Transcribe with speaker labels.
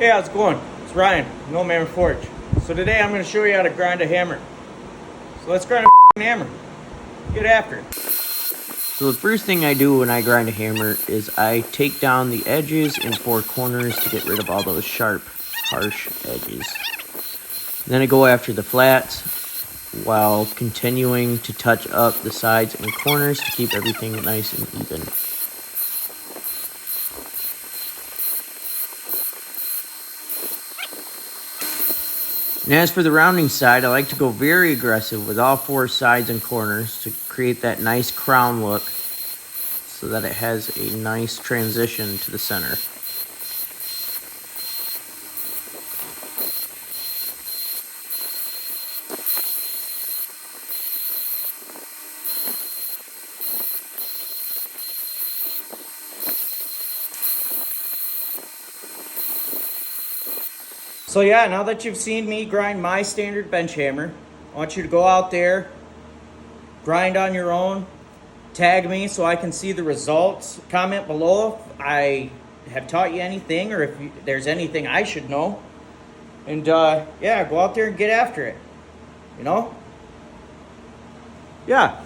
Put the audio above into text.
Speaker 1: Hey, how's it going? It's Ryan, No Man Forge. So today I'm going to show you how to grind a hammer. So let's grind a hammer. Get after it.
Speaker 2: So the first thing I do when I grind a hammer is I take down the edges and four corners to get rid of all those sharp, harsh edges. Then I go after the flats while continuing to touch up the sides and corners to keep everything nice and even. And as for the rounding side, I like to go very aggressive with all four sides and corners to create that nice crown look so that it has a nice transition to the center.
Speaker 1: So yeah, now that you've seen me grind my standard bench hammer, I want you to go out there, grind on your own, tag me so I can see the results. Comment below if I have taught you anything or if there's anything I should know. And yeah, go out there and get after it. You know? Yeah.